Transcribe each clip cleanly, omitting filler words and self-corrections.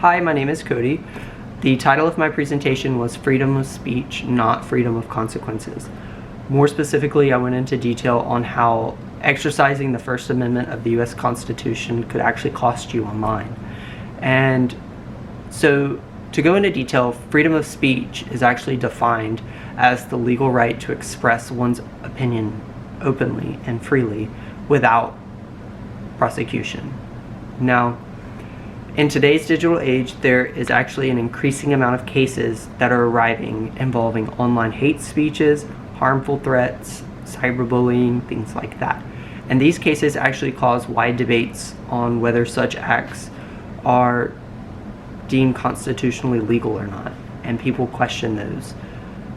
Hi, my name is Cody. The title of my presentation was Freedom of Speech, Not Freedom of Consequences. More specifically, I went into detail on how exercising the First Amendment of the U.S. Constitution could actually cost you online. And so, to go into detail, freedom of speech is actually defined as the legal right to express one's opinion openly and freely without prosecution. Now, in today's digital age, there is actually an increasing amount of cases that are arriving involving online hate speeches, harmful threats, cyberbullying, things like that. And these cases actually cause wide debates on whether such acts are deemed constitutionally legal or not, and people question those.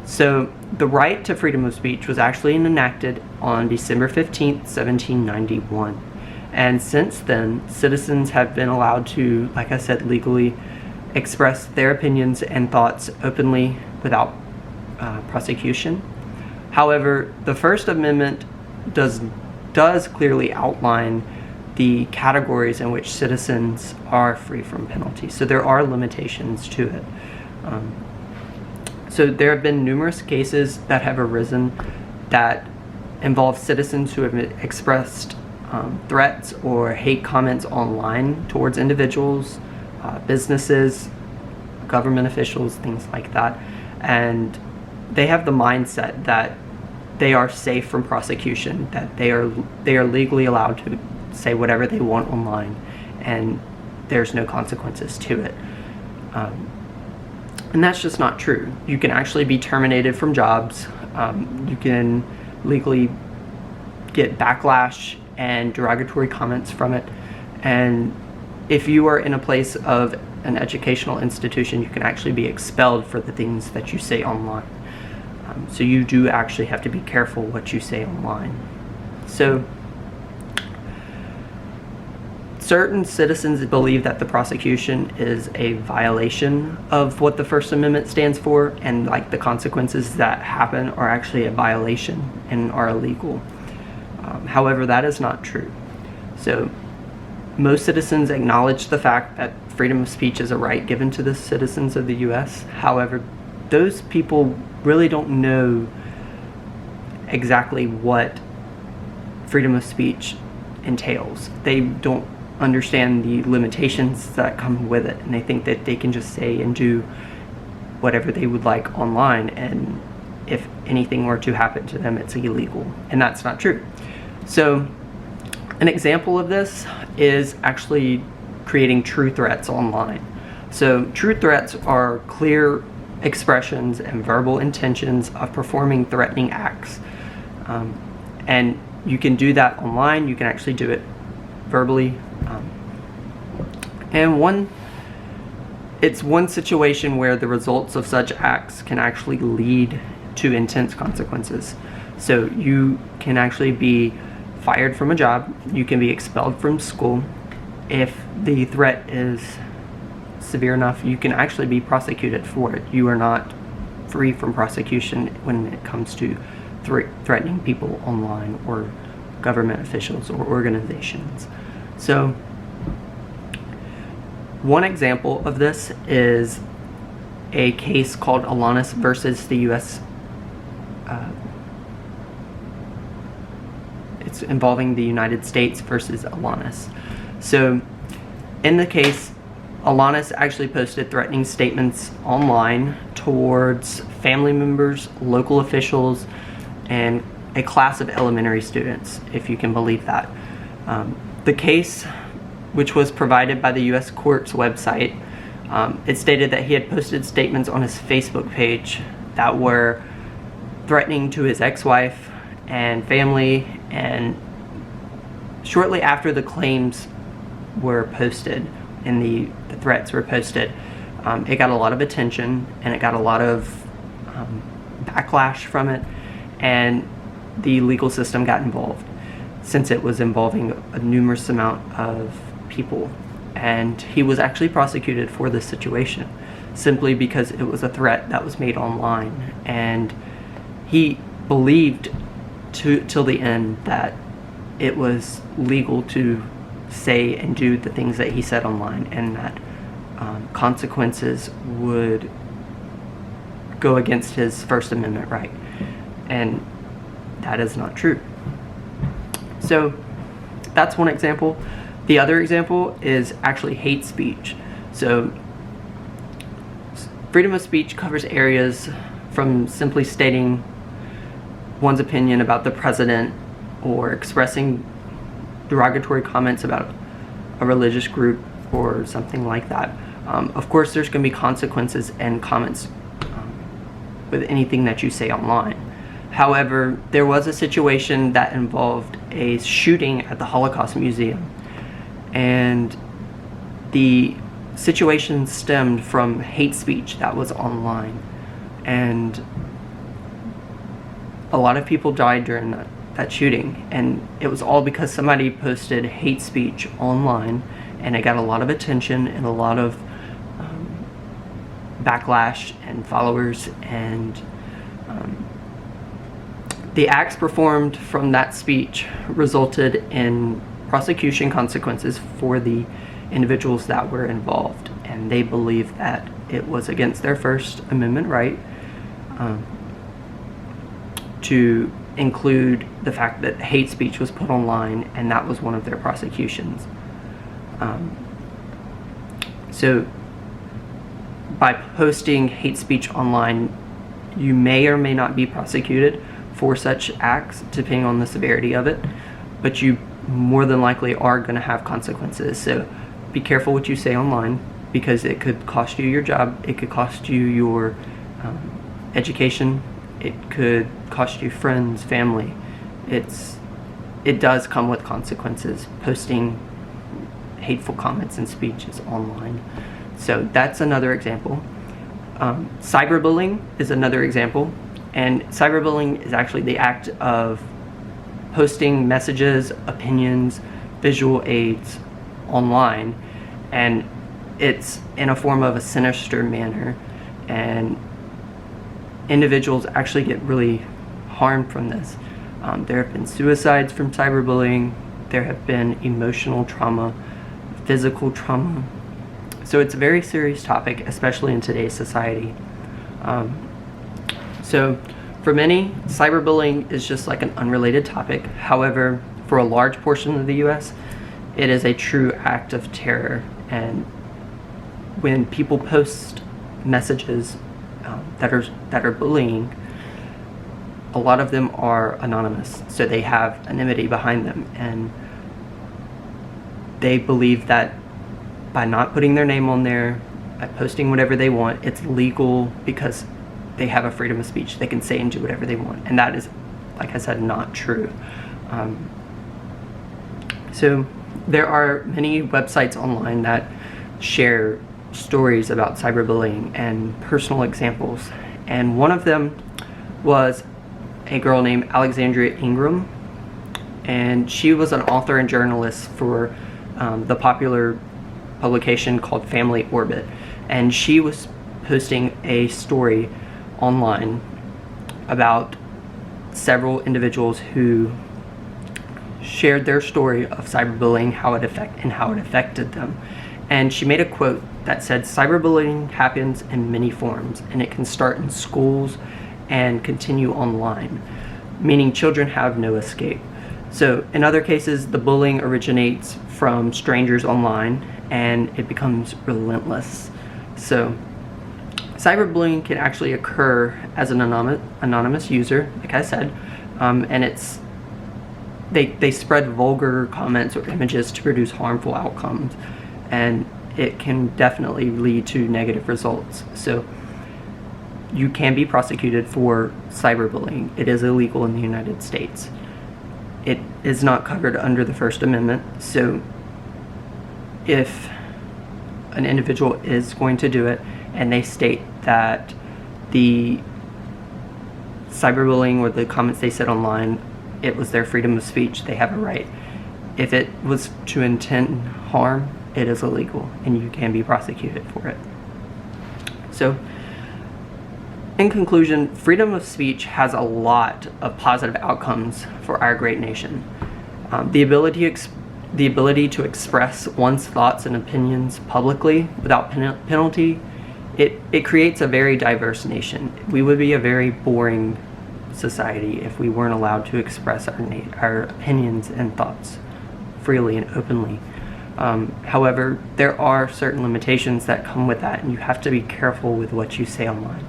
So the right to freedom of speech was actually enacted on December 15th, 1791. And since then, citizens have been allowed to, like I said, legally express their opinions and thoughts openly without prosecution. However, the First Amendment does clearly outline the categories in which citizens are free from penalty. So there are limitations to it. So there have been numerous cases that have arisen that involve citizens who have expressed threats or hate comments online towards individuals, businesses, government officials, things like that. And they have the mindset that they are safe from prosecution, that they are legally allowed to say whatever they want online, and there's no consequences to it. And that's just not true. You can actually be terminated from jobs. You can legally get backlash and derogatory comments from it. And if you are in a place of an educational institution, you can actually be expelled for the things that you say online. So you do actually have to be careful what you say online. So certain citizens believe that the prosecution is a violation of what the First Amendment stands for, and like the consequences that happen are actually a violation and are illegal. However, that is not true. So most citizens acknowledge the fact that freedom of speech is a right given to the citizens of the U.S. However, those people really don't know exactly what freedom of speech entails. They don't understand the limitations that come with it, and they think that they can just say and do whatever they would like online, and if anything were to happen to them, it's illegal. And that's not true. So an example of this is actually creating true threats online. So true threats are clear expressions and verbal intentions of performing threatening acts. And you can do that online. You can actually do it verbally. It's one situation where the results of such acts can actually lead to intense consequences. So you can actually be fired from a job. You can be expelled from school. If the threat is severe enough, you can actually be prosecuted for it. You are not free from prosecution when it comes to threatening people online or government officials or organizations. So one example of this is a case called Alanis versus the U.S. It's involving the United States versus Alanis. So in the case, Alanis actually posted threatening statements online towards family members, local officials, and a class of elementary students, if you can believe that. The case, which was provided by the U.S. Court's website, it stated that he had posted statements on his Facebook page that were threatening to his ex-wife and family, and shortly after the claims were posted and the threats were posted, it got a lot of attention and it got a lot of backlash from it, and the legal system got involved since it was involving a numerous amount of people. And he was actually prosecuted for this situation simply because it was a threat that was made online, and he believed till the end that it was legal to say and do the things that he said online, and that consequences would go against his First Amendment right, and that is not true. So that's one example. The other example is actually hate speech. So freedom of speech covers areas from simply stating one's opinion about the president or expressing derogatory comments about a religious group or something like that. Of course, there's going to be consequences and comments with anything that you say online. However, there was a situation that involved a shooting at the Holocaust Museum, and the situation stemmed from hate speech that was online, and a lot of people died during that shooting, and it was all because somebody posted hate speech online, and it got a lot of attention and a lot of backlash and followers, and the acts performed from that speech resulted in prosecution consequences for the individuals that were involved, and they believe that it was against their First Amendment right to include the fact that hate speech was put online, and that was one of their prosecutions. So by posting hate speech online, you may or may not be prosecuted for such acts, depending on the severity of it, but you more than likely are going to have consequences. So be careful what you say online, because it could cost you your job, it could cost you your education, it could cost you friends, family. It does come with consequences, posting hateful comments and speeches online. So that's another example. Cyberbullying is another example, and cyberbullying is actually the act of posting messages, opinions, visual aids online, and it's in a form of a sinister manner, and individuals actually get really harmed from this. There have been suicides from cyberbullying, there have been emotional trauma, physical trauma. So it's a very serious topic, especially in today's society. So for many, cyberbullying is just like an unrelated topic. However, for a large portion of the US, it is a true act of terror. And when people post messages that are bullying, a lot of them are anonymous, so they have anonymity behind them, and they believe that by not putting their name on there, by posting whatever they want, it's legal because they have a freedom of speech. They can say and do whatever they want, and that is, like I said, not true. So there are many websites online that share stories about cyberbullying and personal examples, and one of them was a girl named Alexandria Ingram, and she was an author and journalist for the popular publication called Family Orbit, and she was posting a story online about several individuals who shared their story of cyberbullying, how it affected them. And she made a quote that said, "Cyberbullying happens in many forms, and it can start in schools and continue online, meaning children have no escape." So in other cases, the bullying originates from strangers online, and it becomes relentless. So cyberbullying can actually occur as an anonymous user, like I said, and they spread vulgar comments or images to produce harmful outcomes, and it can definitely lead to negative results. So you can be prosecuted for cyberbullying. It is illegal in the United States. It is not covered under the First Amendment, so if an individual is going to do it and they state that the cyberbullying or the comments they said online, it was their freedom of speech, they have a right. If it was to intend harm, it is illegal, and you can be prosecuted for it. So in conclusion, freedom of speech has a lot of positive outcomes for our great nation. The ability the ability to express one's thoughts and opinions publicly without penalty, it creates a very diverse nation. We would be a very boring society if we weren't allowed to express our opinions and thoughts freely and openly. However, there are certain limitations that come with that, and you have to be careful with what you say online,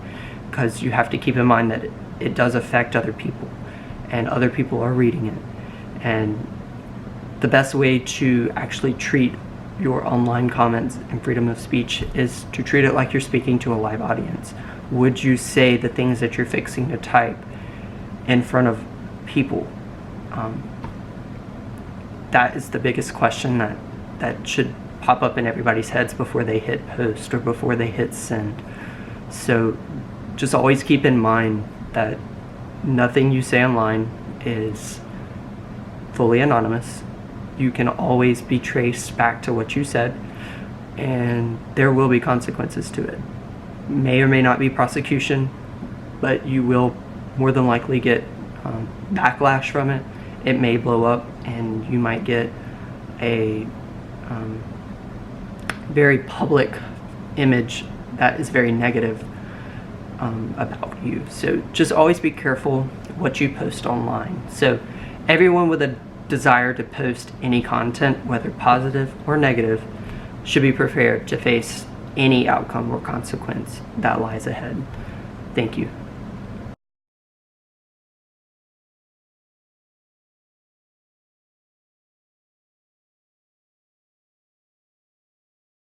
because you have to keep in mind that it does affect other people, and other people are reading it. And the best way to actually treat your online comments and freedom of speech is to treat it like you're speaking to a live audience. Would you say the things that you're fixing to type in front of people? That is the biggest question that should pop up in everybody's heads before they hit post or before they hit send. So just always keep in mind that nothing you say online is fully anonymous. You can always be traced back to what you said, and there will be consequences to it. May or may not be prosecution, but you will more than likely get backlash from it. It may blow up, and you might get a very public image that is very negative about you. So just always be careful what you post online. So everyone with a desire to post any content, whether positive or negative, should be prepared to face any outcome or consequence that lies ahead. Thank you.